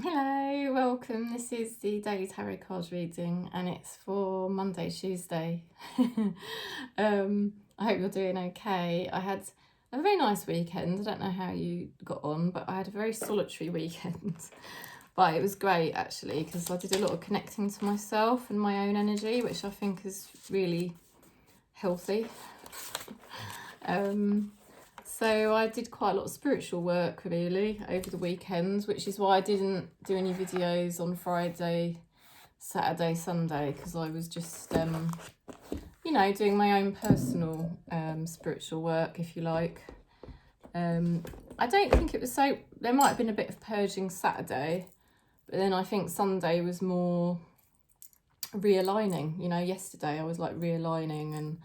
Hello, welcome. This is the daily tarot cards reading and it's for Monday, Tuesday. I hope you're doing okay. I had a very nice weekend. I don't know how you got on, but I had a very solitary weekend. But it was great actually, because I did a lot of connecting to myself and my own energy, which I think is really healthy. So I did quite a lot of spiritual work really over the weekend, which is why I didn't do any videos on Friday, Saturday, Sunday, because I was just, you know, doing my own personal spiritual work, if you like. I don't think it was so, there might have been a bit of purging Saturday, but then I think Sunday was more realigning. You know, yesterday I was like realigning and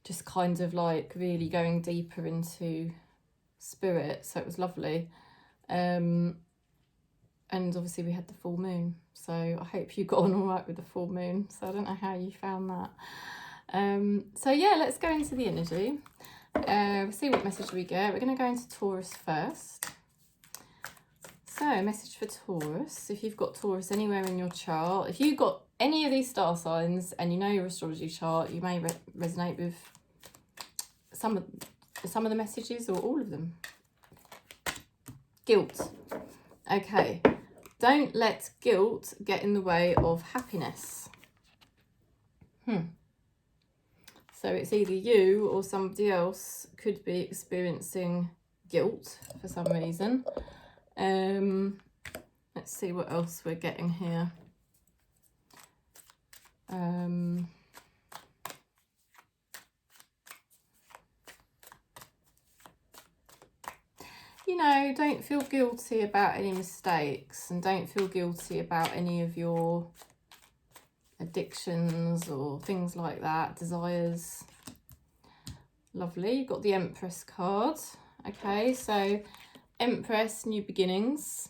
just kind of like really going deeper into spirit, so it was lovely. And obviously we had the full moon, so I hope you got on all right with the full moon. So I don't know how you found that. So yeah, let's go into the energy. See what message we get. We're going to go into Taurus first. So message for Taurus. If you've got Taurus anywhere in your chart, if you've got any of these star signs and you know your astrology chart, you may resonate with some of the messages or all of them. Guilt. Okay. Don't let guilt get in the way of happiness. So it's either you or somebody else could be experiencing guilt for some reason. Let's see what else we're getting here. You know, don't feel guilty about any mistakes and don't feel guilty about any of your addictions or things like that, desires. Lovely. You've got the Empress card. Okay, so Empress, new beginnings,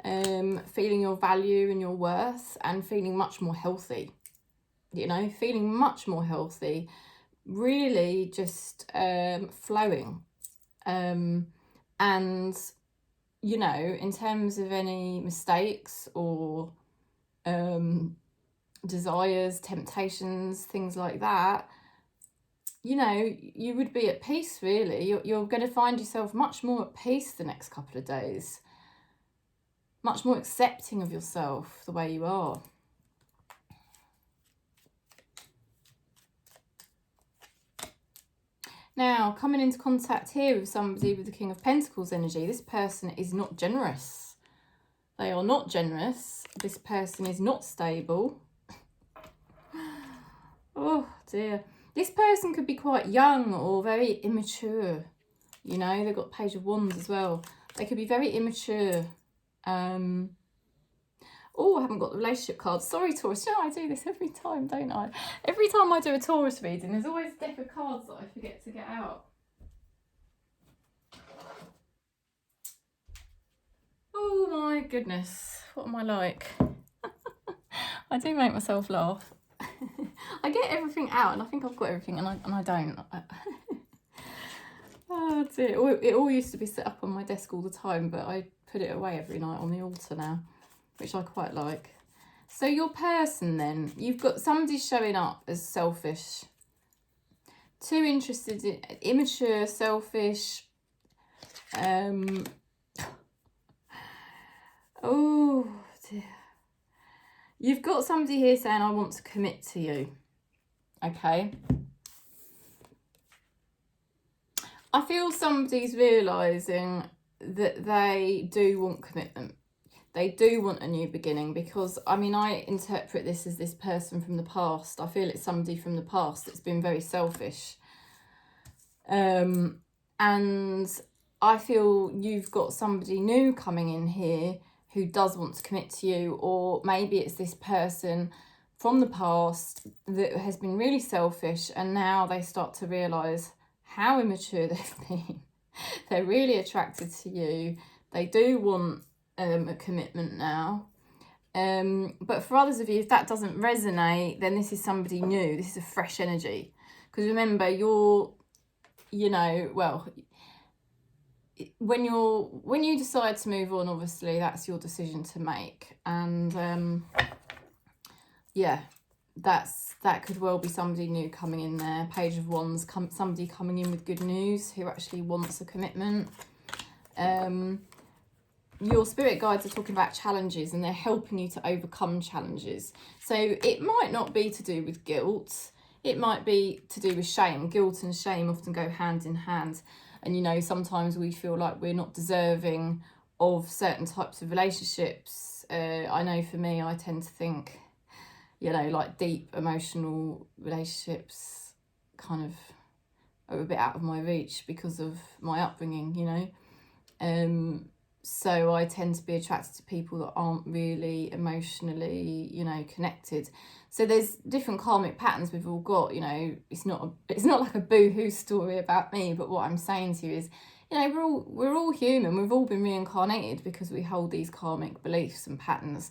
feeling your value and your worth and feeling much more healthy. You know, feeling much more healthy, really just flowing. And, you know, in terms of any mistakes or desires, temptations, things like that, you know, you would be at peace, really. You're going to find yourself much more at peace the next couple of days. Much more accepting of yourself the way you are. Now, coming into contact here with somebody with the King of Pentacles energy, this person is not generous. They are not generous. This person is not stable. Oh, dear. This person could be quite young or very immature. You know, they've got Page of Wands as well. They could be very immature. Oh, I haven't got the relationship card. Sorry, Taurus. You know, I do this every time, don't I? Every time I do a Taurus reading, there's always a deck of cards that I forget to get out. Oh my goodness. What am I like? I do make myself laugh. I get everything out and I think I've got everything and I don't. Oh dear. It all used to be set up on my desk all the time, but I put it away every night on the altar now, which I quite like. So your person then, you've got somebody showing up as selfish, too interested in, immature, selfish. Oh dear. You've got somebody here saying, I want to commit to you. Okay. I feel somebody's realising that they do want commitment. They do want a new beginning because, I mean, I interpret this as this person from the past. I feel it's somebody from the past that's been very selfish. And I feel you've got somebody new coming in here who does want to commit to you, or maybe it's this person from the past that has been really selfish and now they start to realise how immature they've been. They're really attracted to you. They do want a commitment now. But for others of you, if that doesn't resonate, then this is somebody new. This is a fresh energy. Because remember, you're, you know, well, when you decide to move on, obviously that's your decision to make, and yeah, that could well be somebody new coming in there. Page of Wands, somebody coming in with good news who actually wants a commitment. Your spirit guides are talking about challenges, and they're helping you to overcome challenges. So it might not be to do with guilt. It might be to do with shame. Guilt and shame often go hand in hand. And, you know, sometimes we feel like we're not deserving of certain types of relationships. I know for me, I tend to think, you know, like deep emotional relationships kind of are a bit out of my reach because of my upbringing, you know. So I tend to be attracted to people that aren't really emotionally, you know, connected. So there's different karmic patterns we've all got, you know. It's not like a boo-hoo story about me, but what I'm saying to you is, you know, we're all human. We've all been reincarnated because we hold these karmic beliefs and patterns.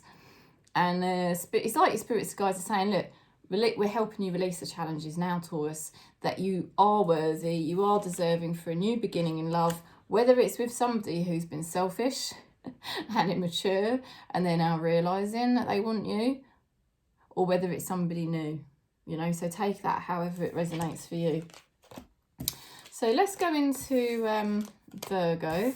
And it's like your spirits guides are saying, look, we're helping you release the challenges now, Taurus, that you are worthy, you are deserving for a new beginning in love, whether it's with somebody who's been selfish and immature and they're now realising that they want you, or whether it's somebody new, you know. So take that however it resonates for you. So let's go into Virgo.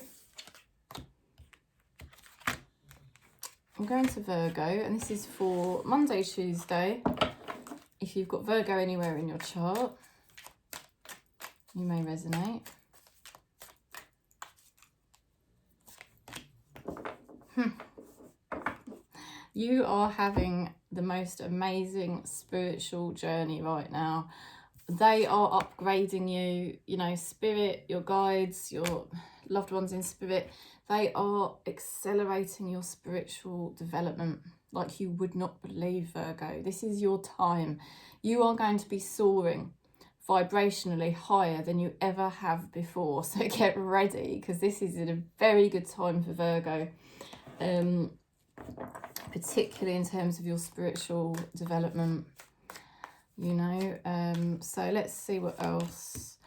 I'm going to Virgo, and this is for Monday, Tuesday. If you've got Virgo anywhere in your chart, you may resonate. You are having the most amazing spiritual journey right now. They are upgrading you, you know, spirit, your guides, your loved ones in spirit. They are accelerating your spiritual development like you would not believe, Virgo. This is your time. You are going to be soaring vibrationally higher than you ever have before. So get ready, because this is a very good time for Virgo. Particularly in terms of your spiritual development, you know. So let's see what else.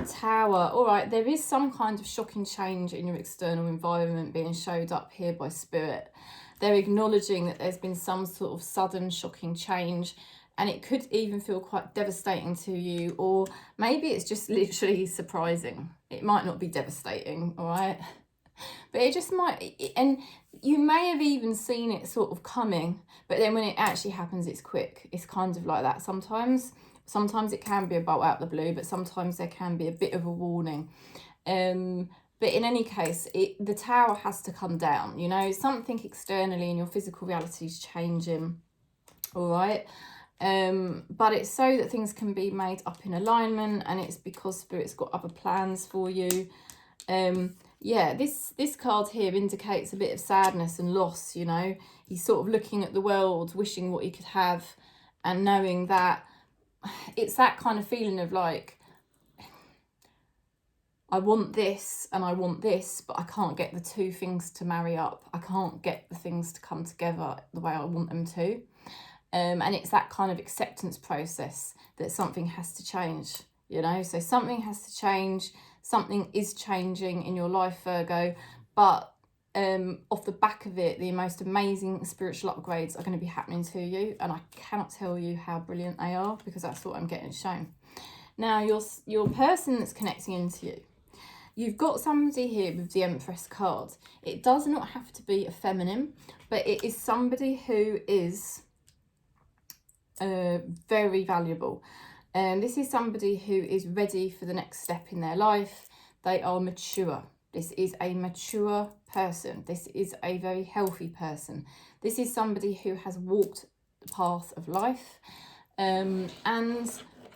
Tower. All right, there is some kind of shocking change in your external environment being showed up here by spirit. They're acknowledging that there's been some sort of sudden shocking change, and it could even feel quite devastating to you, or maybe it's just literally surprising. It might not be devastating, all right, but it just might, and you may have even seen it sort of coming, but then when it actually happens, it's quick. It's kind of like that sometimes. Sometimes it can be a bolt out of the blue, but sometimes there can be a bit of a warning. But in any case, the tower has to come down, you know. Something externally in your physical reality is changing, all right? But it's so that things can be made up in alignment, and it's because Spirit's got other plans for you. Yeah, this card here indicates a bit of sadness and loss, you know. He's sort of looking at the world, wishing what he could have, and knowing that it's that kind of feeling of like, I want this and I want this, but I can't get the two things to marry up. I can't get the things to come together the way I want them to. And it's that kind of acceptance process that something has to change, you know. So something has to change. Something is changing in your life, Virgo. But off the back of it, the most amazing spiritual upgrades are going to be happening to you. And I cannot tell you how brilliant they are, because that's what I'm getting shown. Now, your person that's connecting into you, you've got somebody here with the Empress card. It does not have to be a feminine, but it is somebody who is very valuable. This is somebody who is ready for the next step in their life. They are mature. This is a mature person. This is a very healthy person. This is somebody who has walked the path of life. And,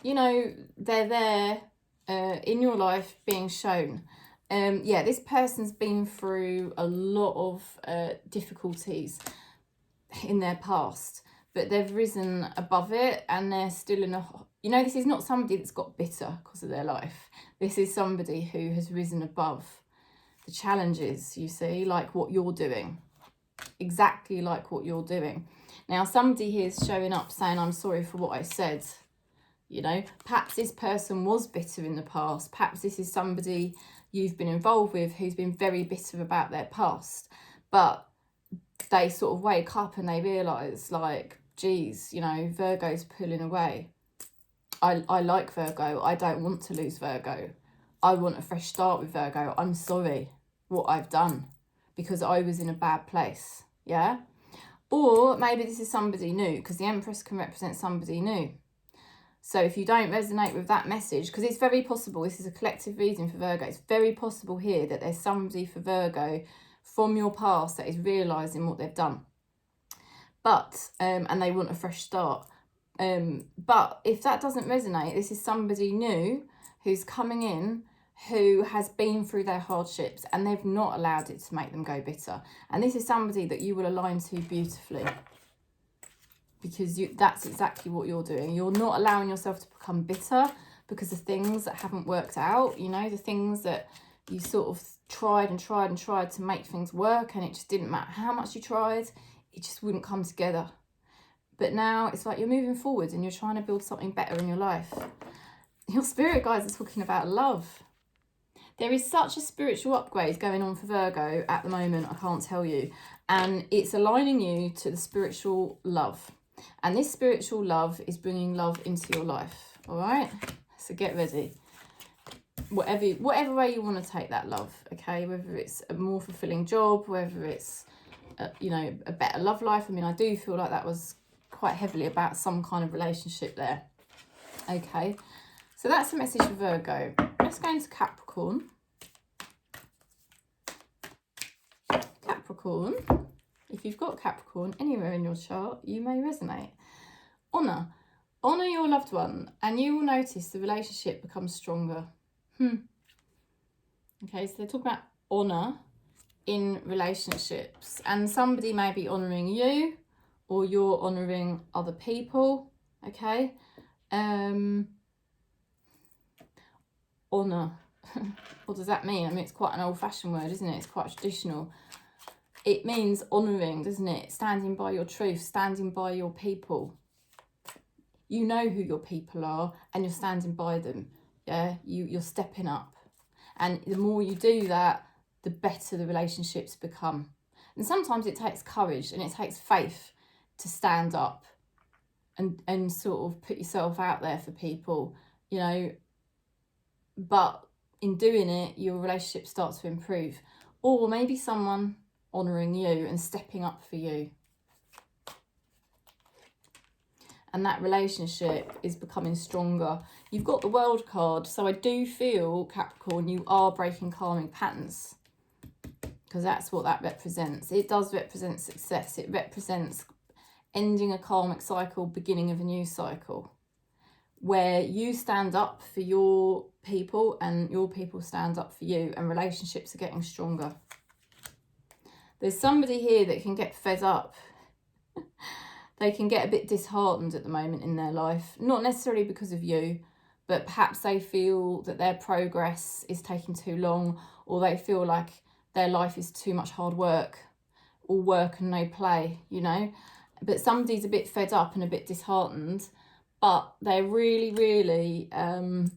you know, they're there in your life being shown. Yeah, this person's been through a lot of difficulties in their past, but they've risen above it, and they're still in a, you know, this is not somebody that's got bitter because of their life. This is somebody who has risen above the challenges, you see, like what you're doing, exactly like what you're doing. Now, somebody here is showing up saying, I'm sorry for what I said. You know, perhaps this person was bitter in the past. Perhaps this is somebody you've been involved with who's been very bitter about their past, but they sort of wake up and they realise, like, geez, you know, Virgo's pulling away. I like Virgo. I don't want to lose Virgo. I want a fresh start with Virgo. I'm sorry what I've done because I was in a bad place, yeah? Or maybe this is somebody new, because the Empress can represent somebody new. So if you don't resonate with that message, because it's very possible, this is a collective reading for Virgo, it's very possible here that there's somebody for Virgo from your past that is realising what they've done. But, and they want a fresh start. But if that doesn't resonate, this is somebody new who's coming in, who has been through their hardships and they've not allowed it to make them go bitter. And this is somebody that you will align to beautifully, because that's exactly what you're doing. You're not allowing yourself to become bitter because of things that haven't worked out, you know, the things that you sort of tried and tried and tried to make things work, and it just didn't matter how much you tried, it just wouldn't come together. But now it's like you're moving forward and you're trying to build something better in your life. Your spirit guides are talking about love. There is such a spiritual upgrade going on for Virgo at the moment, I can't tell you. And it's aligning you to the spiritual love. And this spiritual love is bringing love into your life, all right? So get ready. Whatever way you want to take that love, okay? Whether it's a more fulfilling job, whether it's, you know, a better love life. I mean, I do feel like that was quite heavily about some kind of relationship there. Okay, so that's the message for Virgo. Let's go into Capricorn. Capricorn, if you've got Capricorn anywhere in your chart, you may resonate. Honour your loved one and you will notice the relationship becomes stronger. Okay, so they're talking about honour in relationships, and somebody may be honouring you or you're honouring other people, okay? Honour. What does that mean? I mean, it's quite an old-fashioned word, isn't it? It's quite traditional. It means honouring, doesn't it? Standing by your truth, standing by your people. You know who your people are and you're standing by them, yeah? You're stepping up. And the more you do that, the better the relationships become. And sometimes it takes courage and it takes faith to stand up and sort of put yourself out there for people, you know, but in doing it, your relationship starts to improve. Or maybe someone honouring you and stepping up for you. And that relationship is becoming stronger. You've got the World card, so I do feel, Capricorn, you are breaking karmic patterns, because that's what that represents. It does represent success. It represents ending a karmic cycle, beginning of a new cycle, where you stand up for your people and your people stand up for you, and relationships are getting stronger. There's somebody here that can get fed up. They can get a bit disheartened at the moment in their life, not necessarily because of you, but perhaps they feel that their progress is taking too long, or they feel like their life is too much hard work, all work and no play, you know. But somebody's a bit fed up and a bit disheartened, but they're really willing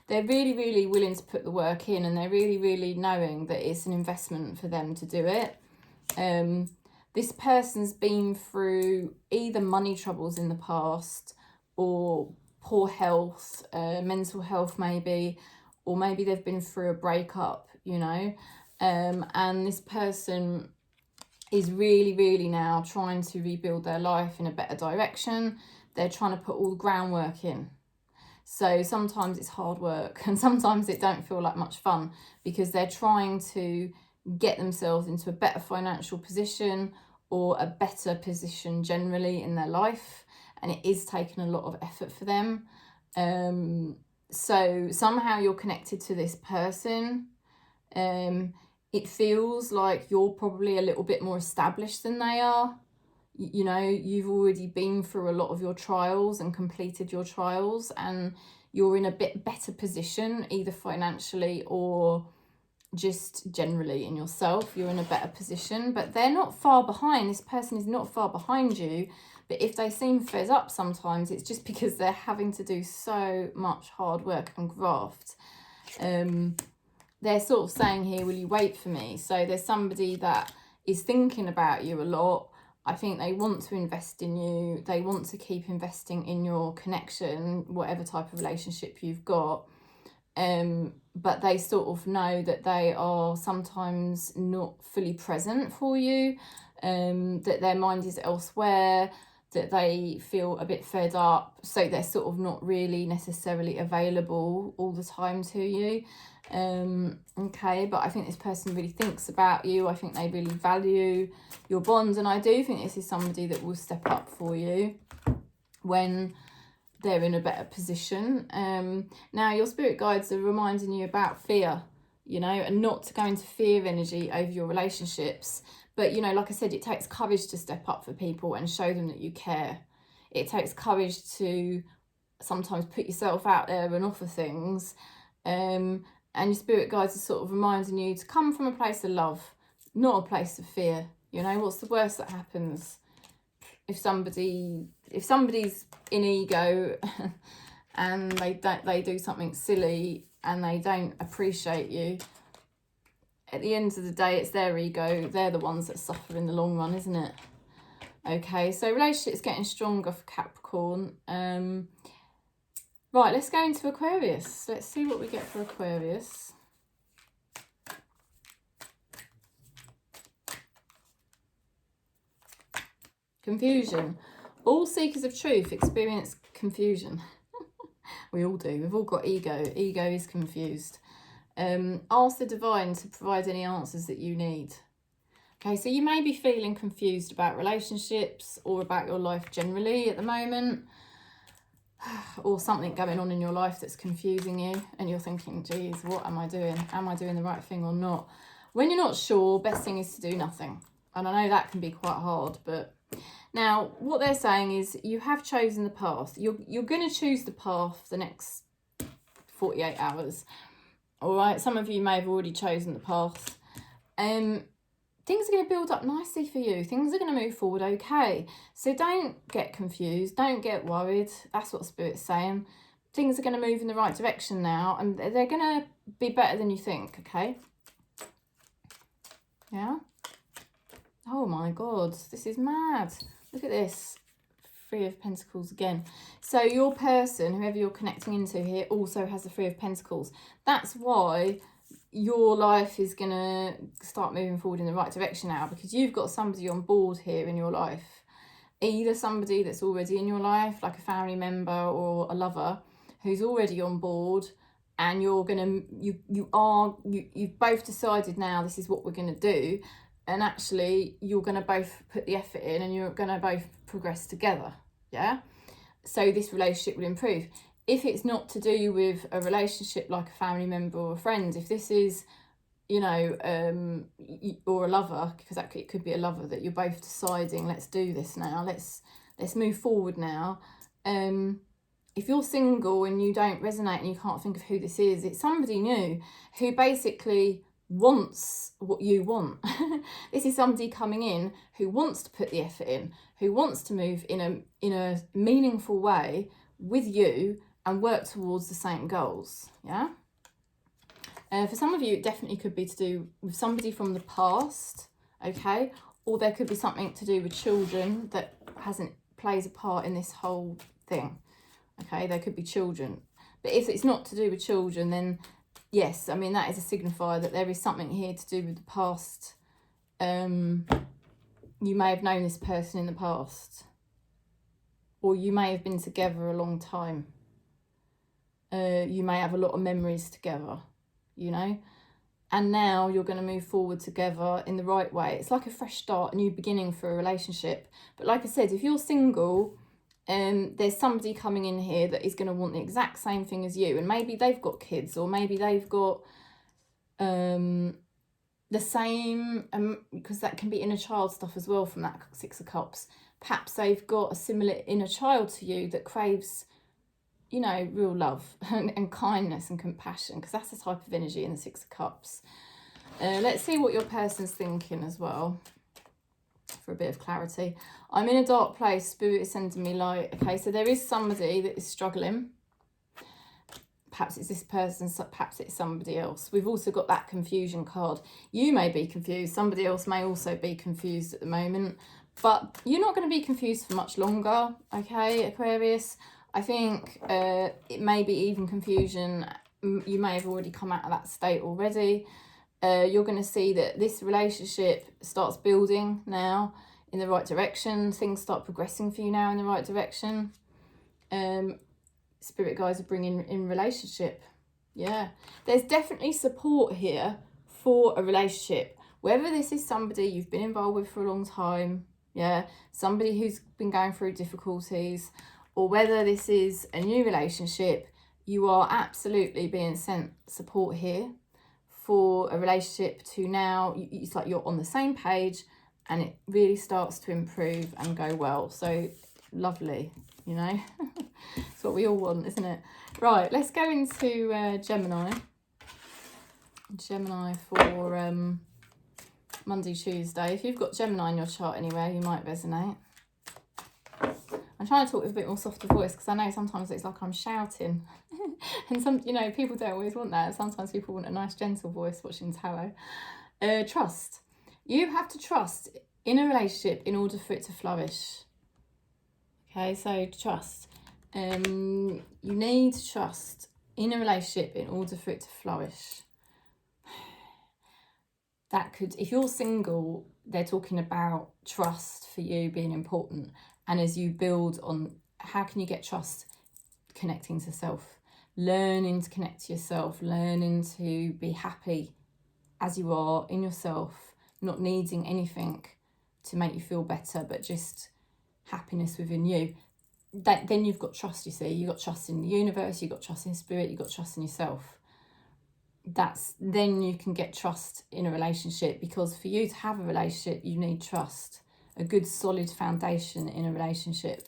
to put the work in, and they're really knowing that it's an investment for them to do it. This person's been through either money troubles in the past, or poor health, mental health maybe, or maybe they've been through a breakup, you know, and this person is really now trying to rebuild their life in a better direction. They're trying to put all the groundwork in. So sometimes it's hard work and sometimes it don't feel like much fun, because they're trying to get themselves into a better financial position or a better position generally in their life, and it is taking a lot of effort for them. So somehow you're connected to this person. It feels like you're probably a little bit more established than they are. You know, you've already been through a lot of your trials and completed your trials, and you're in a bit better position, either financially or just generally in yourself. You're in a better position, but they're not far behind. This person is not far behind you, but if they seem fed up sometimes, it's just because they're having to do so much hard work and graft. They're sort of saying here, will you wait for me? So there's somebody that is thinking about you a lot. I think they want to invest in you. They want to keep investing in your connection, whatever type of relationship you've got. But they sort of know that they are sometimes not fully present for you, that their mind is elsewhere, that they feel a bit fed up, so they're sort of not really necessarily available all the time to you. Okay, but I think this person really thinks about you. I think they really value your bond, and I do think this is somebody that will step up for you when they're in a better position. Now your spirit guides are reminding you about fear, you know, and not to go into fear energy over your relationships. But, you know, like I said, it takes courage to step up for people and show them that you care. It takes courage to sometimes put yourself out there and offer things. And your spirit guides are sort of reminding you to come from a place of love, not a place of fear. You know, what's the worst that happens? If somebody's in ego and they do something silly and they don't appreciate you, at the end of the day, it's their ego. They're the ones that suffer in the long run, isn't it? Okay, so relationship's getting stronger for Capricorn. Right, let's go into Aquarius. Let's see what we get for Aquarius. Confusion. All seekers of truth experience confusion. We all do. We've all got ego. Ego is confused. Ask the divine to provide any answers that you need. Okay, so you may be feeling confused about relationships or about your life generally at the moment, or something going on in your life that's confusing you and you're thinking, geez, what am I doing? Am I doing the right thing or not? When you're not sure, best thing is to do nothing. And I know that can be quite hard, but now what they're saying is you have chosen the path. You're going to choose the path the next 48 hours. All right, some of you may have already chosen the path. Things are going to build up nicely for you. Things are going to move forward okay. So don't get confused. Don't get worried. That's what Spirit's saying. Things are going to move in the right direction now, and they're going to be better than you think, okay? Yeah? Oh my God, this is mad. Look at this. Three of Pentacles again. So your person, whoever you're connecting into here, also has the Three of Pentacles. That's why your life is going to start moving forward in the right direction now, because you've got somebody on board here in your life. Either somebody that's already in your life, like a family member or a lover, who's already on board, and you're going to, you've both decided now this is what we're going to do. And actually, you're going to both put the effort in and you're going to both progress together, yeah? So this relationship will improve. If it's not to do with a relationship like a family member or a friend, if this is, you know, or a lover, because it could be a lover that you're both deciding, let's do this now, let's move forward now. If you're single and you don't resonate and you can't think of who this is, it's somebody new who basically wants what you want. This is somebody coming in who wants to put the effort in, who wants to move in a meaningful way with you and work towards the same goals. Yeah. For some of you, it definitely could be to do with somebody from the past, okay, or there could be something to do with children that plays a part in this whole thing. Okay, there could be children, but if it's not to do with children, then yes, I mean, that is a signifier that there is something here to do with the past. You may have known this person in the past, or you may have been together a long time. You may have a lot of memories together, you know, and now you're going to move forward together in the right way. It's like a fresh start, a new beginning for a relationship. But like I said, if you're single, there's somebody coming in here that is going to want the exact same thing as you, and maybe they've got kids, or maybe they've got the same, because that can be inner child stuff as well from that Six of Cups. Perhaps they've got a similar inner child to you that craves, you know, real love and kindness and compassion, because that's the type of energy in the Six of Cups. Let's see what your person's thinking as well, for a bit of clarity. I'm in a dark place, Spirit is sending me light. Okay, so there is somebody that is struggling. perhaps it's this person, perhaps it's somebody else. We've also got that confusion card. You may be confused, somebody else may also be confused at the moment, but you're not going to be confused for much longer, okay, Aquarius? I think it may be even confusion. You may have already come out of that state already. You're going to see that this relationship starts building now in the right direction. Things start progressing for you now in the right direction. Spirit guides are bringing in relationship. Yeah, there's definitely support here for a relationship. Whether this is somebody you've been involved with for a long time, yeah, somebody who's been going through difficulties, or whether this is a new relationship, you are absolutely being sent support here for a relationship to now, it's like you're on the same page and it really starts to improve and go well. So lovely, you know. It's what we all want, isn't it? Right, let's go into Gemini. Gemini for Monday, Tuesday. If you've got Gemini in your chart anywhere, you might resonate. I'm trying to talk with a bit more softer voice because I know sometimes it's like I'm shouting. And some, you know, people don't always want that. Sometimes people want a nice gentle voice watching tarot. Trust. You have to trust in a relationship in order for it to flourish. Okay, so trust. You need trust in a relationship in order for it to flourish. That could, if you're single, they're talking about trust for you being important. And as you build on, how can you get trust? Connecting to self, learning to connect to yourself, learning to be happy as you are in yourself, not needing anything to make you feel better, but just happiness within you. That, then you've got trust, you see. You've got trust in the universe, you've got trust in spirit, you've got trust in yourself. Then you can get trust in a relationship, because for you to have a relationship, you need trust, a good solid foundation in a relationship.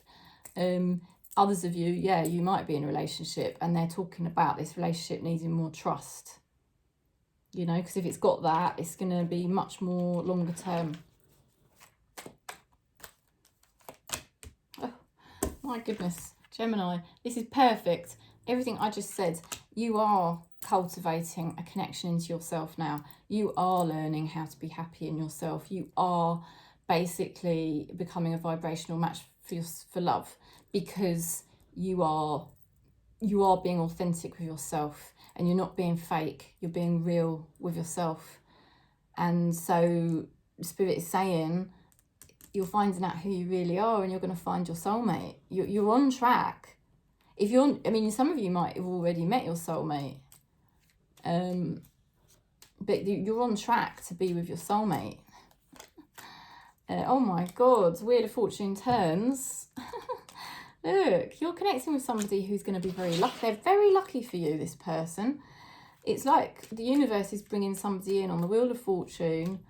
Others of you, yeah, you might be in a relationship and they're talking about this relationship needing more trust, you know, because if it's got that, it's going to be much more longer term. Oh, my goodness, Gemini, this is perfect. Everything I just said, you are cultivating a connection into yourself now. You are learning how to be happy in yourself. You are basically becoming a vibrational match for love, because you are being authentic with yourself and you're not being fake, you're being real with yourself. And so Spirit is saying you're finding out who you really are and you're going to find your soulmate. You're on track. If you're, I mean, some of you might have already met your soulmate, but you're on track to be with your soulmate. Oh my God, Wheel of Fortune turns. Look, you're connecting with somebody who's going to be very lucky. They're very lucky for you, this person. It's like the universe is bringing somebody in on the Wheel of Fortune.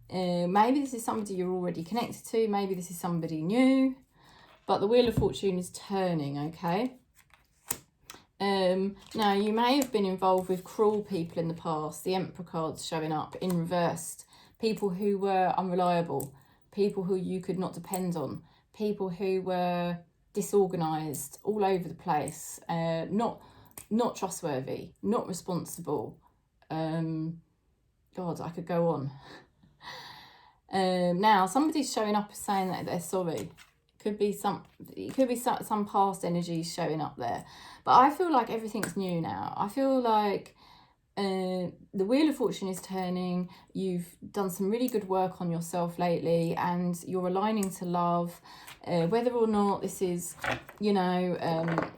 Maybe this is somebody you're already connected to. Maybe this is somebody new. But the Wheel of Fortune is turning, okay? Now, you may have been involved with cruel people in the past. The Emperor card's showing up in reversed. People who were unreliable. People who you could not depend on. People who were disorganised, all over the place, not trustworthy, not responsible. God, I could go on. Now, somebody's showing up saying that they're sorry. It could be some past energies showing up there. But I feel like everything's new now. I feel like the Wheel of Fortune is turning. You've done some really good work on yourself lately and you're aligning to love. Whether or not this is, you know,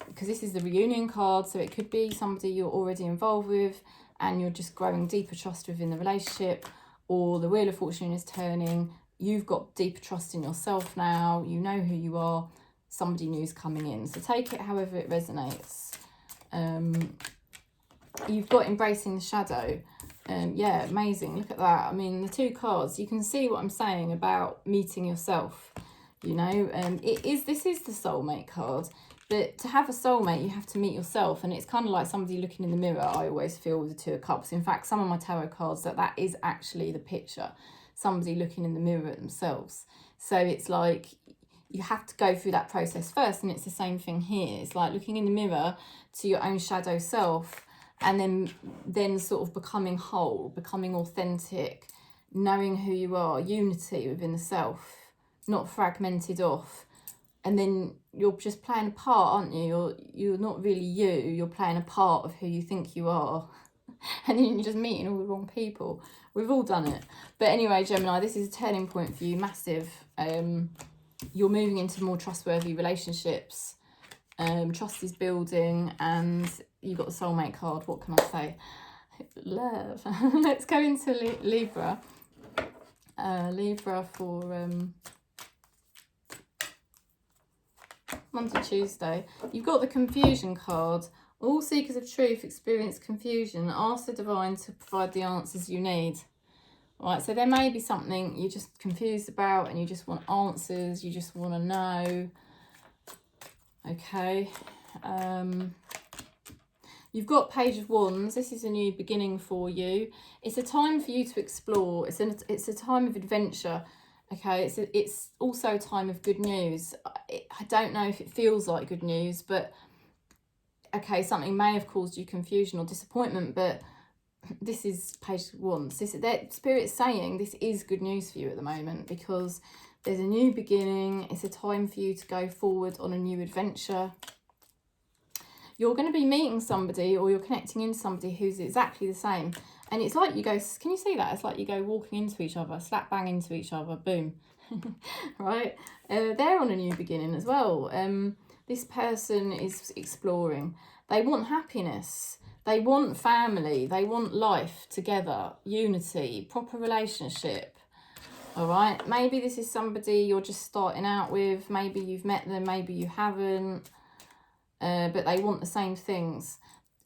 because this is the reunion card, so it could be somebody you're already involved with and you're just growing deeper trust within the relationship, or the Wheel of Fortune is turning. You've got deeper trust in yourself now. You know who you are. Somebody new's coming in. So take it however it resonates. You've got Embracing the Shadow. Yeah, amazing. Look at that. I mean, the two cards, you can see what I'm saying about meeting yourself. You know, this is the soulmate card. But to have a soulmate, you have to meet yourself. And it's kind of like somebody looking in the mirror, I always feel, with the Two of Cups. In fact, some of my tarot cards, that is actually the picture. Somebody looking in the mirror at themselves. So it's like you have to go through that process first. And it's the same thing here. It's like looking in the mirror to your own shadow self, and then sort of becoming whole, becoming authentic, knowing who you are, unity within the self, not fragmented off. And then you're just playing a part, aren't you? You're not really you. You're playing a part of who you think you are. And then you're just meeting all the wrong people. We've all done it. But anyway, Gemini, this is a turning point for you, massive. You're moving into more trustworthy relationships. Trust is building, and you've got the soulmate card. What can I say? Love. Let's go into Libra. Libra for Monday, Tuesday. You've got the confusion card. All seekers of truth experience confusion. Ask the divine to provide the answers you need. All right, so there may be something you're just confused about and you just want answers. You just want to know. Okay. You've got Page of Wands. This is a new beginning for you. It's a time for you to explore. It's a time of adventure. Okay, it's also a time of good news. I don't know if it feels like good news, but okay, something may have caused you confusion or disappointment, but this is Page of Wands. Their Spirit's saying this is good news for you at the moment, because there's a new beginning. It's a time for you to go forward on a new adventure. You're going to be meeting somebody, or you're connecting into somebody who's exactly the same. And it's like you go, can you see that? It's like you go walking into each other, slap bang into each other, boom. Right? They're on a new beginning as well. This person is exploring. They want happiness. They want family. They want life together, unity, proper relationship. All right? Maybe this is somebody you're just starting out with. Maybe you've met them. Maybe you haven't. But they want the same things.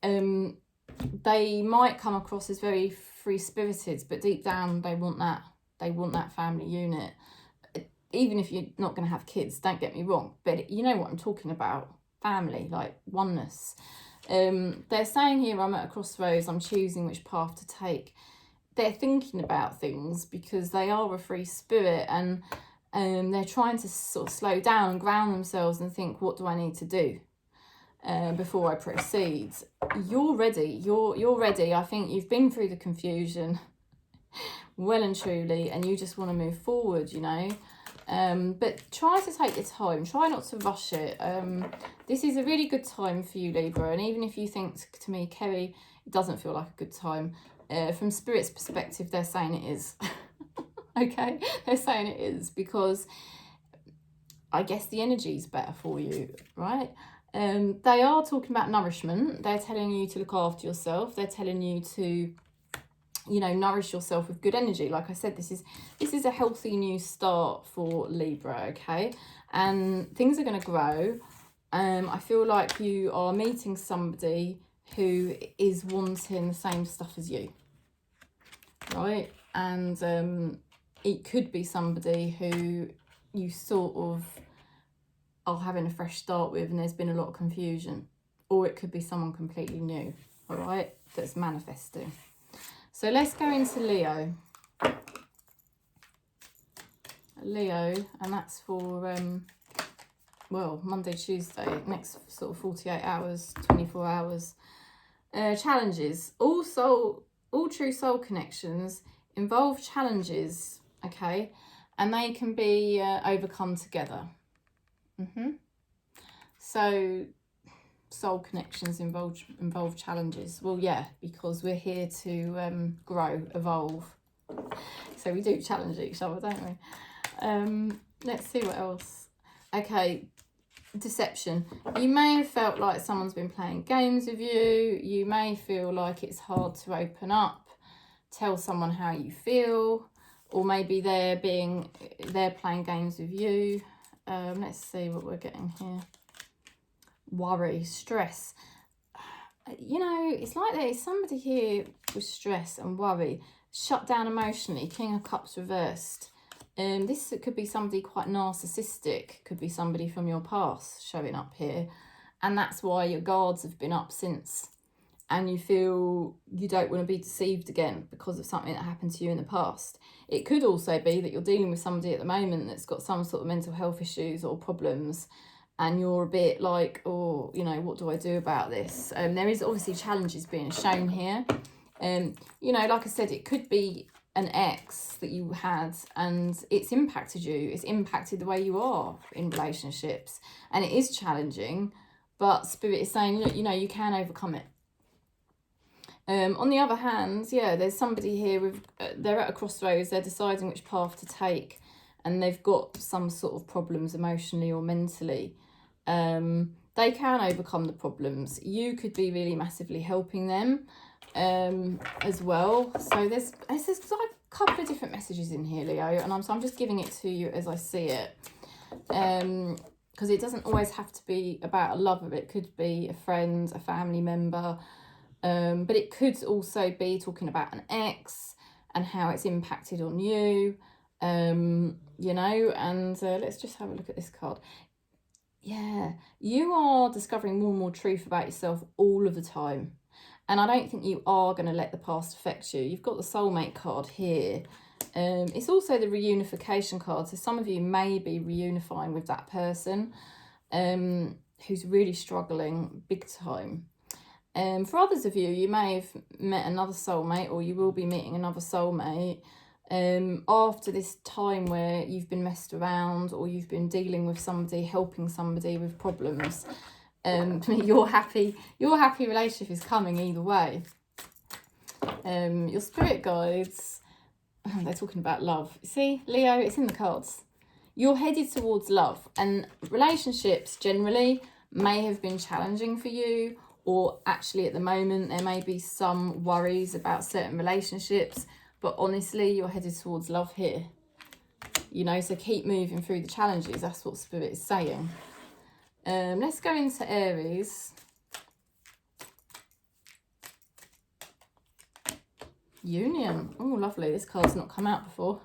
They might come across as very free-spirited, but deep down they want that. They want that family unit. Even if you're not going to have kids, don't get me wrong, but you know what I'm talking about. Family, like oneness. They're saying here, I'm at a crossroads, I'm choosing which path to take. They're thinking about things because they are a free spirit, and they're trying to sort of slow down and ground themselves and think, what do I need to do before I proceed? You're ready. You're ready. I think you've been through the confusion well and truly, and you just want to move forward, you know. But try to take your time. Try not to rush it. This is a really good time for you, Libra. And even if you think to me, Kerry, it doesn't feel like a good time, from Spirit's perspective, they're saying it is. Okay? They're saying it is, because I guess the energy's better for you, right? They are talking about nourishment. They're telling you to look after yourself. They're telling you to, you know, nourish yourself with good energy. Like I said, this is a healthy new start for Libra, okay? And things are going to grow. I feel like you are meeting somebody who is wanting the same stuff as you, right? And it could be somebody who you sort of are having a fresh start with, and there's been a lot of confusion. Or it could be someone completely new, all right, that's manifesting. So let's go into Leo. Leo, and that's for, well, Monday, Tuesday, next sort of 48 hours, 24 hours. Challenges. All true soul connections involve challenges, okay? And they can be overcome together. So soul connections involve challenges. Well, yeah, because we're here to grow, evolve. So we do challenge each other, don't we? Let's see what else. Okay, deception. You may have felt like someone's been playing games with you. You may feel like it's hard to open up, tell someone how you feel, or maybe they're playing games with you. Let's see what we're getting here. Worry, stress. You know, it's like there's somebody here with stress and worry, shut down emotionally, King of Cups reversed. This could be somebody quite narcissistic, could be somebody from your past showing up here. And that's why your guards have been up since. and you feel you don't want to be deceived again because of something that happened to you in the past. It could also be that you're dealing with somebody at the moment that's got some sort of mental health issues or problems, and you're a bit like, oh, you know, what do I do about this? There is obviously challenges being shown here. You know, like I said, it could be an ex that you had and it's impacted you. It's impacted the way you are in relationships, and it is challenging, but Spirit is saying, look, you know, you can overcome it. On the other hand, yeah, there's somebody here with, they're at a crossroads, they're deciding which path to take, and they've got some sort of problems emotionally or mentally. They can overcome the problems. You could be really massively helping them as well. So there's like a couple of different messages in here, Leo, and I'm just giving it to you as I see it. Because it doesn't always have to be about a lover. It could be a friend, a family member. But it could also be talking about an ex and how it's impacted on you, you know, and let's just have a look at this card. Yeah, you are discovering more and more truth about yourself all of the time. And I don't think you are going to let the past affect you. You've got the soulmate card here. It's also the reunification card. So some of you may be reunifying with that person who's really struggling big time. For others of you, you may have met another soulmate, or you will be meeting another soulmate after this time where you've been messed around, or you've been dealing with somebody, helping somebody with problems. Your happy relationship is coming either way. Your spirit guides, they're talking about love. See, Leo, it's in the cards. You're headed towards love, and relationships generally may have been challenging for you, or actually at the moment there may be some worries about certain relationships, but honestly you're headed towards love here, you know, so keep moving through the challenges. That's what Spirit is saying. Let's go into Aries. Union. Oh, lovely. This card's not come out before.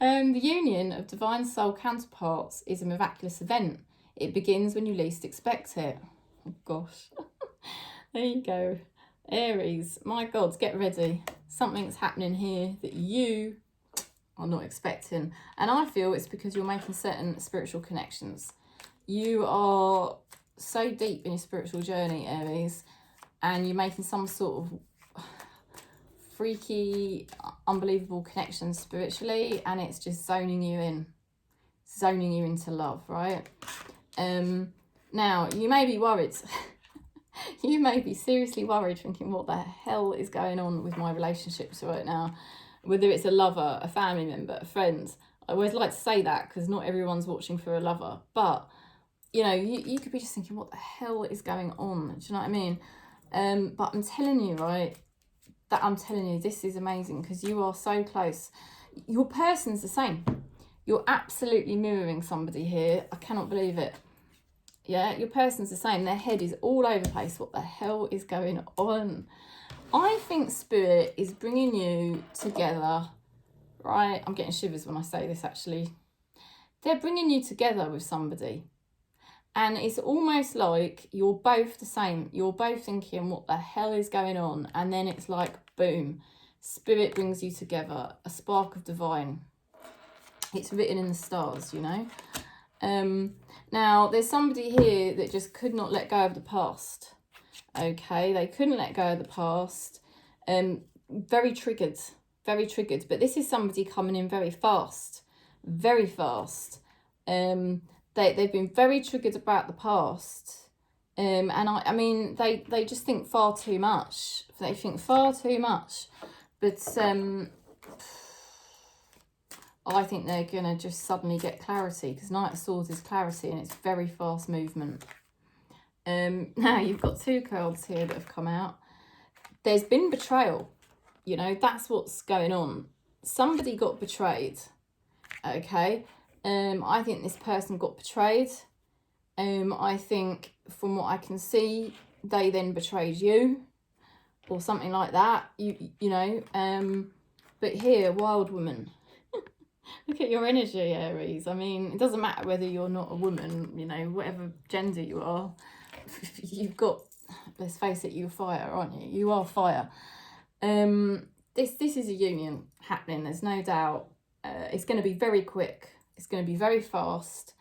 The union of divine soul counterparts is a miraculous event. It begins when you least expect it. Oh gosh. There you go. Aries, my God, get ready. Something's happening here that you are not expecting. And I feel it's because you're making certain spiritual connections. You are so deep in your spiritual journey, Aries, and you're making some sort of freaky, unbelievable connections spiritually, and it's just zoning you into love, right? Now, you may be worried. You may be seriously worried, thinking, what the hell is going on with my relationships right now? Whether it's a lover, a family member, a friend. I always like to say that because not everyone's watching for a lover. But, you know, you could be just thinking, what the hell is going on? Do you know what I mean? But I'm telling you, right, this is amazing because you are so close. Your person's the same. You're absolutely mirroring somebody here. I cannot believe it. Yeah, your person's the same. Their head is all over the place. What the hell is going on? I think Spirit is bringing you together, right? I'm getting shivers when I say this, actually. They're bringing you together with somebody. And it's almost like you're both the same. You're both thinking, what the hell is going on? And then it's like, boom, Spirit brings you together. A spark of divine. It's written in the stars, you know. Now, there's somebody here that just could not let go of the past. Okay, they couldn't let go of the past. Very triggered. But this is somebody coming in very fast. Very fast. They've been very triggered about the past. And I mean, they just think far too much. They think far too much. But I think they're going to just suddenly get clarity, because Knight of Swords is clarity and it's very fast movement. Now, you've got two cards here that have come out. There's been betrayal. You know, that's what's going on. Somebody got betrayed. Okay. I think this person got betrayed. I think, from what I can see, they then betrayed you. Or something like that. You know. But here, Wild Woman. Look at your energy, Aries. I mean, it doesn't matter whether you're not a woman, you know, whatever gender you are. You've got let's face it, you're fire, aren't you? You are fire. This is a union happening, there's no doubt. It's going to be very quick, it's going to be very fast,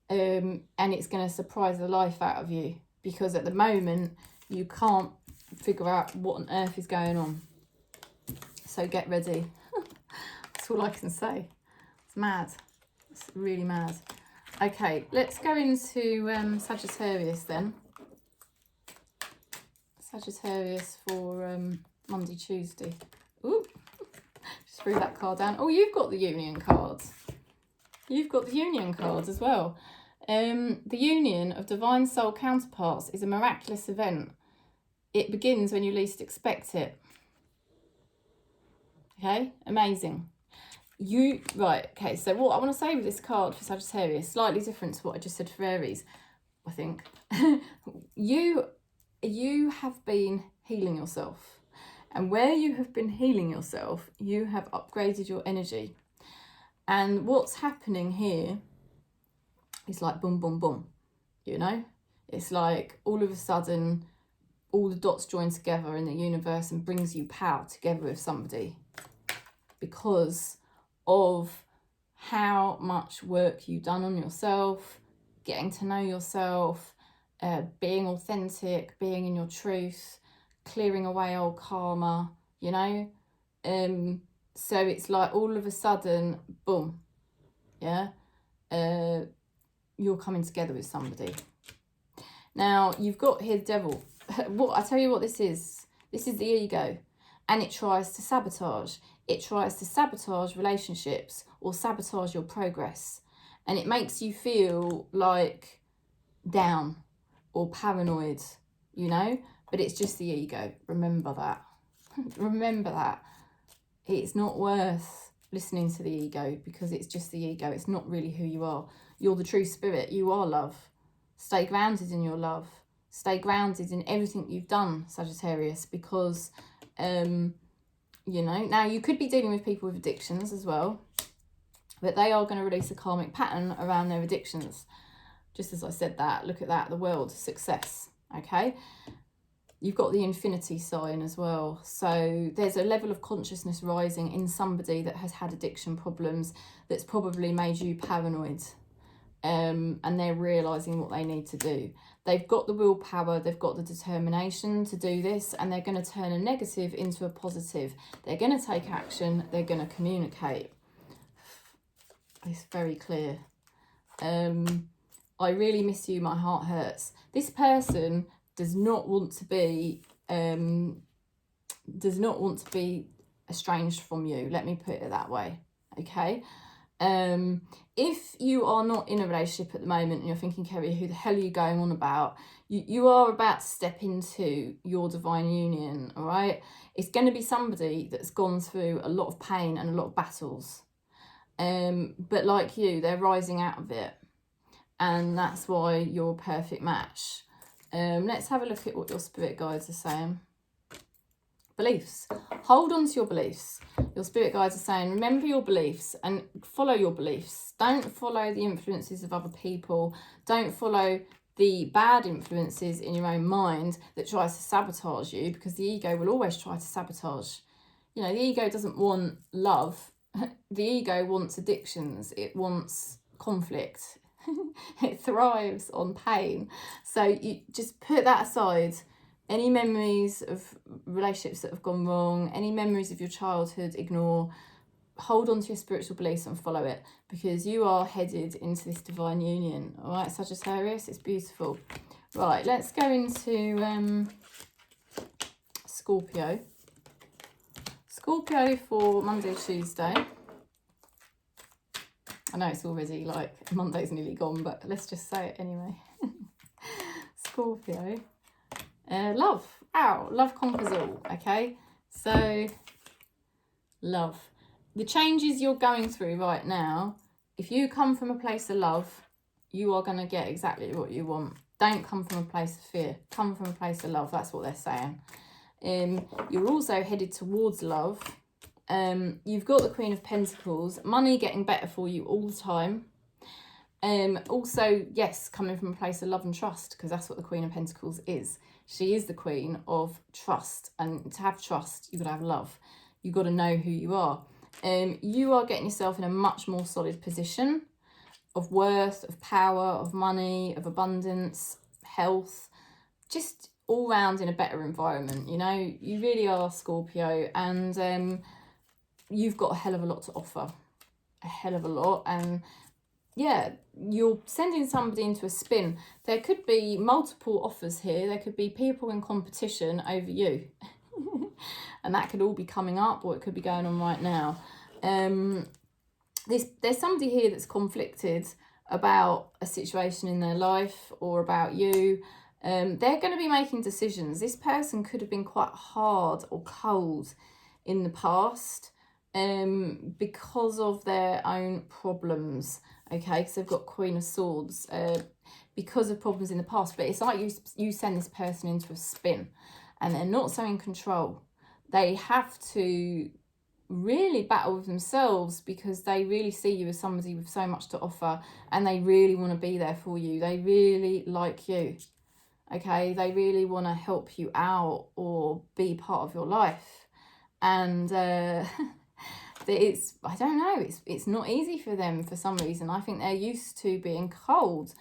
and it's going to surprise the life out of you, because at the moment you can't figure out what on earth is going on. So get ready. That's all I can say. It's mad. It's really mad. Okay, let's go into Sagittarius then. Sagittarius for Monday, Tuesday. Ooh, just threw that card down. Oh, you've got the union card. You've got the union card as well. The union of divine soul counterparts is a miraculous event. It begins when you least expect it. Okay, amazing. Okay, so what I want to say with this card for Sagittarius, slightly different to what I just said for Aries, I think. You have been healing yourself. And where you have been healing yourself, you have upgraded your energy. And what's happening here is like boom, boom, boom, you know? It's like all of a sudden, all the dots join together in the universe and brings you power together with somebody, because of how much work you've done on yourself, getting to know yourself, being authentic, being in your truth, clearing away old karma, you know? So it's like all of a sudden, boom, yeah? You're coming together with somebody. Now, you've got here the devil. I tell you what this is. This is the ego. And it tries to sabotage. It tries to sabotage relationships or sabotage your progress. And it makes you feel like down or paranoid, you know? But it's just the ego. Remember that. Remember that. It's not worth listening to the ego, because it's just the ego. It's not really who you are. You're the true spirit. You are love. Stay grounded in your love. Stay grounded in everything you've done, Sagittarius, because, you know, now you could be dealing with people with addictions as well, but they are going to release a karmic pattern around their addictions. Just as I said that, look at that, the world, success, okay? You've got the infinity sign as well. So there's a level of consciousness rising in somebody that has had addiction problems that's probably made you paranoid. And they're realising what they need to do. They've got the willpower, they've got the determination to do this, and they're going to turn a negative into a positive. They're going to take action, they're going to communicate. It's very clear. I really miss you, my heart hurts. This person does not want to be estranged from you. Let me put it that way. Okay. If you are not in a relationship at the moment and you're thinking, Kerry, who the hell are you going on about? You are about to step into your divine union, all right? It's going to be somebody that's gone through a lot of pain and a lot of battles. But like you, they're rising out of it. And that's why you're a perfect match. Let's have a look at what your spirit guides are saying. Beliefs. Hold on to your beliefs. Your spirit guides are saying, remember your beliefs and follow your beliefs. Don't follow the influences of other people. Don't follow the bad influences in your own mind that tries to sabotage you, because the ego will always try to sabotage. You know, the ego doesn't want love. The ego wants addictions. It wants conflict. It thrives on pain. So you just put that aside. Any memories of relationships that have gone wrong, any memories of your childhood, ignore. Hold on to your spiritual beliefs and follow it, because you are headed into this divine union. All right, Sagittarius, it's beautiful. Right, let's go into Scorpio. Scorpio for Monday, Tuesday. I know it's already like Monday's nearly gone, but let's just say it anyway. Scorpio. Love. Ow, love conquers all, okay? So, love. The changes you're going through right now, if you come from a place of love, you are going to get exactly what you want. Don't come from a place of fear. Come from a place of love. That's what they're saying. You're also headed towards love. You've got the Queen of Pentacles. Money getting better for you all the time. Also, yes, coming from a place of love and trust, because that's what the Queen of Pentacles is. She is the queen of trust, and to have trust, you've got to have love. You've got to know who you are. You are getting yourself in a much more solid position of worth, of power, of money, of abundance, health, just all round in a better environment. You know, you really are, Scorpio, and you've got a hell of a lot to offer, a hell of a lot. And yeah, you're sending somebody into a spin. There could be multiple offers here. There could be people in competition over you. And that could all be coming up, or it could be going on right now. There's somebody here that's conflicted about a situation in their life or about you. They're going to be making decisions. This person could have been quite hard or cold in the past because of their own problems. Okay, because they've got Queen of Swords, because of problems in the past. But it's like you send this person into a spin, and they're not so in control. They have to really battle with themselves, because they really see you as somebody with so much to offer, and they really want to be there for you. They really like you. Okay, they really want to help you out or be part of your life. And I don't know, it's not easy for them for some reason. I think they're used to being cold.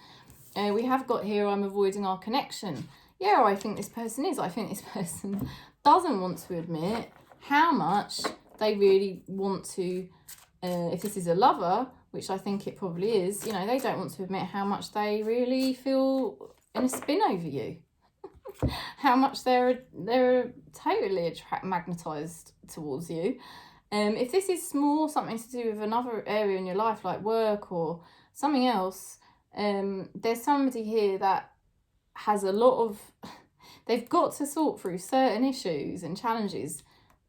We have got here, I'm avoiding our connection. Yeah, I think this person is. I think this person doesn't want to admit how much they really want to, if this is a lover, which I think it probably is, you know, they don't want to admit how much they really feel in a spin over you. How much they're totally magnetised towards you. If this is small, something to do with another area in your life, like work or something else, there's somebody here that has a lot of, they've got to sort through certain issues and challenges,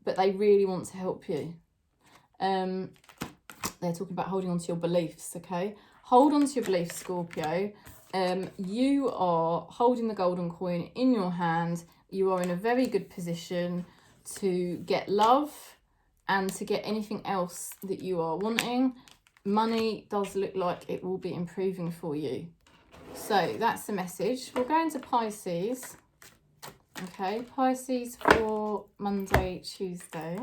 but they really want to help you. They're talking about holding on to your beliefs, okay? Hold on to your beliefs, Scorpio. You are holding the golden coin in your hand. You are in a very good position to get love and to get anything else that you are wanting. Money does look like it will be improving for you. So that's the message. We'll go into Pisces. Okay, Pisces for Monday, Tuesday.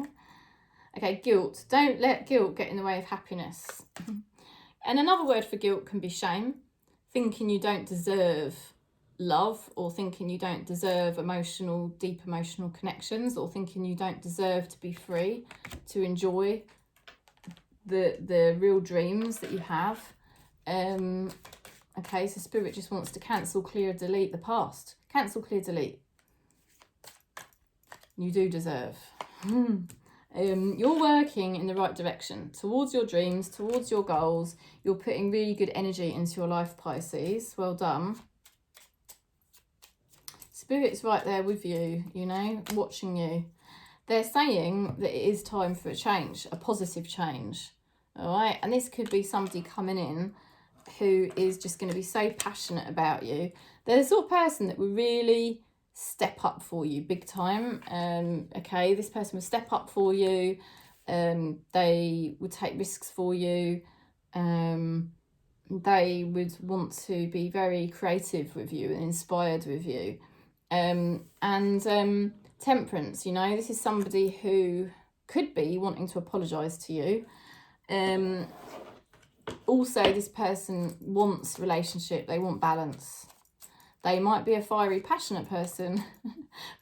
Okay, guilt. Don't let guilt get in the way of happiness. And another word for guilt can be shame. Thinking you don't deserve love, or thinking you don't deserve deep emotional connections, or thinking you don't deserve to be free, to enjoy the real dreams that you have. Okay, so Spirit just wants to cancel, clear, delete the past. Cancel, clear, delete. You do deserve. You're working in the right direction, towards your dreams, towards your goals. You're putting really good energy into your life, Pisces. Well done. Spirit's right there with you, you know, watching you. They're saying that it is time for a change, a positive change. All right, and this could be somebody coming in who is just going to be so passionate about you. They're the sort of person that will really step up for you big time. Okay, this person will step up for you. They would take risks for you. They would want to be very creative with you and inspired with you. Temperance, you know, this is somebody who could be wanting to apologise to you. Also, this person wants relationship. They want balance. They might be a fiery, passionate person,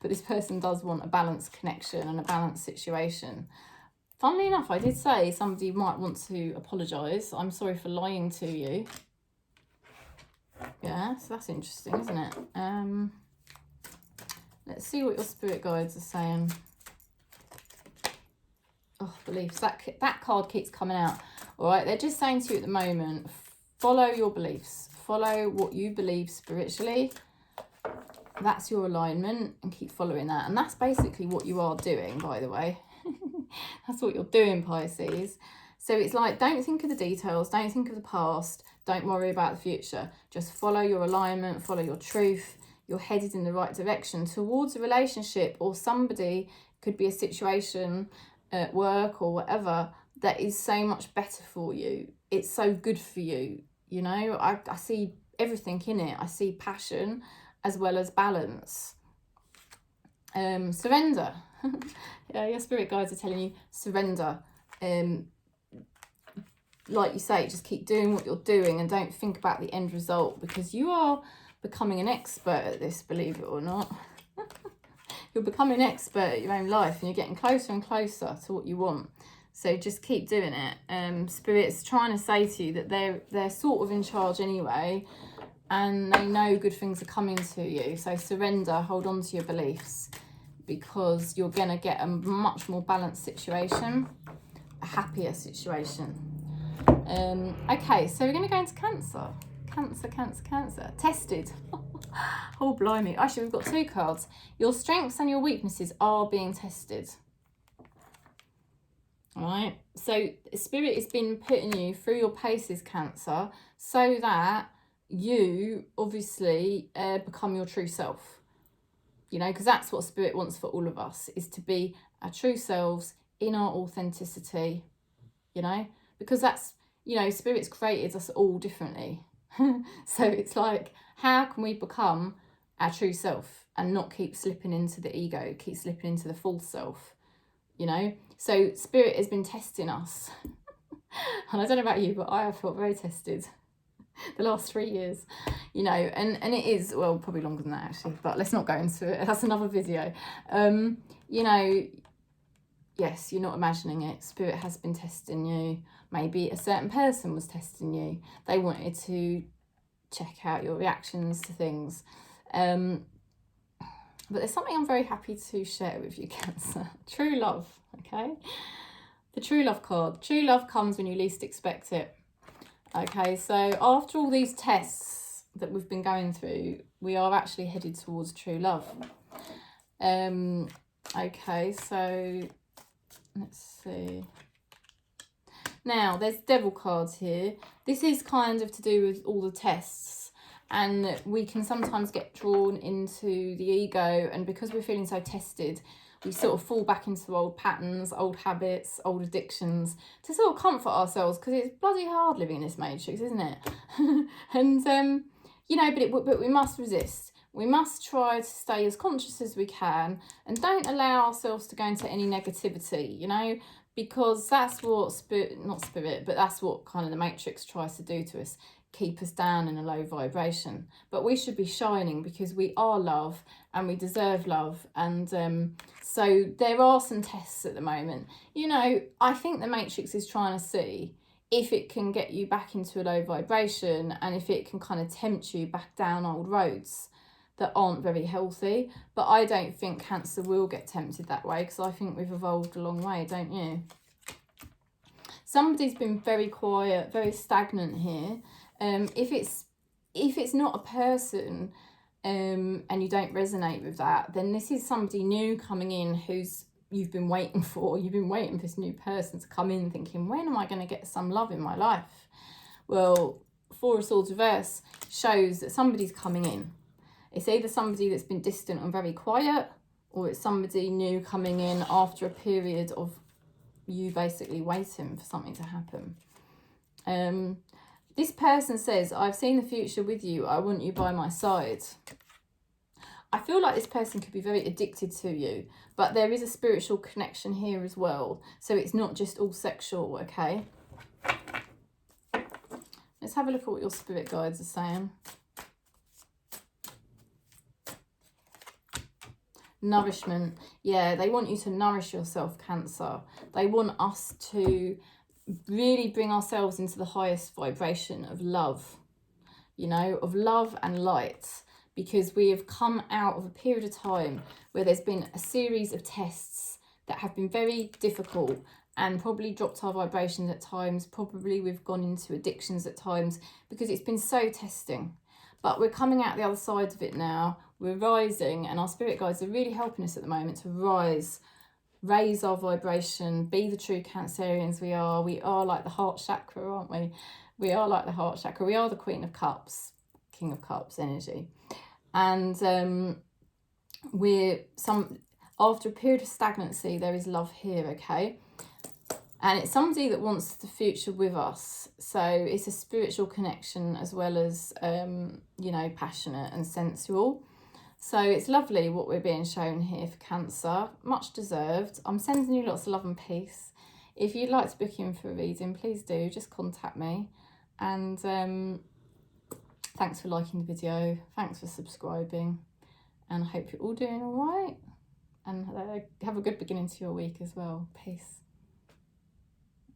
but this person does want a balanced connection and a balanced situation. Funnily enough, I did say somebody might want to apologise. I'm sorry for lying to you. Yeah, so that's interesting, isn't it? Let's see what your spirit guides are saying. Oh, beliefs. That card keeps coming out. All right, they're just saying to you at the moment, follow your beliefs. Follow what you believe spiritually. That's your alignment, and keep following that. And that's basically what you are doing, by the way. That's what you're doing, Pisces. So it's like, don't think of the details. Don't think of the past. Don't worry about the future. Just follow your alignment. Follow your truth. You're headed in the right direction towards a relationship, or somebody, could be a situation at work or whatever, that is so much better for you. It's so good for you. You know, I see everything in it. I see passion as well as balance. Surrender. Yeah, your spirit guides are telling you surrender. Like you say, just keep doing what you're doing and don't think about the end result, because you are becoming an expert at this, believe it or not. You're becoming an expert at your own life, and you're getting closer and closer to what you want. So just keep doing it. Spirit's trying to say to you that they're sort of in charge anyway, and they know good things are coming to you. So surrender, hold on to your beliefs, because you're going to get a much more balanced situation, a happier situation. Okay, so we're going to go into Cancer. Cancer. Tested. Oh, blimey. Actually, we've got 2 cards. Your strengths and your weaknesses are being tested. All right. So Spirit has been putting you through your paces, Cancer, so that you obviously become your true self. You know, because that's what Spirit wants for all of us, is to be our true selves in our authenticity, you know, because that's, you know, Spirit's created us all differently. So it's like, how can we become our true self and not keep slipping into the ego, keep slipping into the false self, you know? So Spirit has been testing us. And I don't know about you, but I have felt very tested the last 3 years, you know, and it is, well, probably longer than that actually, but let's not go into it. That's another video. You know, yes, you're not imagining it. Spirit has been testing you. Maybe a certain person was testing you. They wanted to check out your reactions to things. But there's something I'm very happy to share with you, Cancer. True love, okay? The true love card. True love comes when you least expect it. Okay, so after all these tests that we've been going through, we are actually headed towards true love. Okay, so let's see. Now, there's devil cards here. This is kind of to do with all the tests, and we can sometimes get drawn into the ego, and because we're feeling so tested, we sort of fall back into old patterns, old habits, old addictions to sort of comfort ourselves, because it's bloody hard living in this matrix, isn't it? And, you know, but we must resist. We must try to stay as conscious as we can and don't allow ourselves to go into any negativity, you know, because that's what that's what kind of the matrix tries to do to us, keep us down in a low vibration. But we should be shining, because we are love and we deserve love. And so there are some tests at the moment. You know, I think the matrix is trying to see if it can get you back into a low vibration, and if it can kind of tempt you back down old roads that aren't very healthy. But I don't think Cancer will get tempted that way, because I think we've evolved a long way, don't you? Somebody's been very quiet, very stagnant here. If it's not a person, and you don't resonate with that, then this is somebody new coming in who's you've been waiting for. You've been waiting for this new person to come in, thinking, when am I going to get some love in my life? Well, Four of Swords reverse shows that somebody's coming in. It's either somebody that's been distant and very quiet, or it's somebody new coming in after a period of you basically waiting for something to happen. This person says, I've seen the future with you. I want you by my side. I feel like this person could be very addicted to you, but there is a spiritual connection here as well. So it's not just all sexual, okay? Let's have a look at what your spirit guides are saying. Nourishment. Yeah, they want you to nourish yourself, Cancer. They want us to really bring ourselves into the highest vibration of love, you know, of love and light, because we have come out of a period of time where there's been a series of tests that have been very difficult and probably dropped our vibrations at times. Probably we've gone into addictions at times because it's been so testing. But we're coming out the other side of it now. We're rising, and our spirit guides are really helping us at the moment to raise our vibration, be the true Cancerians we are. We are like the heart chakra, aren't we? We are like the heart chakra. We are the Queen of Cups, King of Cups energy. And after a period of stagnancy, there is love here, okay? And it's somebody that wants the future with us. So it's a spiritual connection as well as, you know, passionate and sensual. So it's lovely what we're being shown here for Cancer. Much deserved. I'm sending you lots of love and peace. If you'd like to book in for a reading, please do. Just contact me. And thanks for liking the video. Thanks for subscribing. And I hope you're all doing all right. And have a good beginning to your week as well. Peace.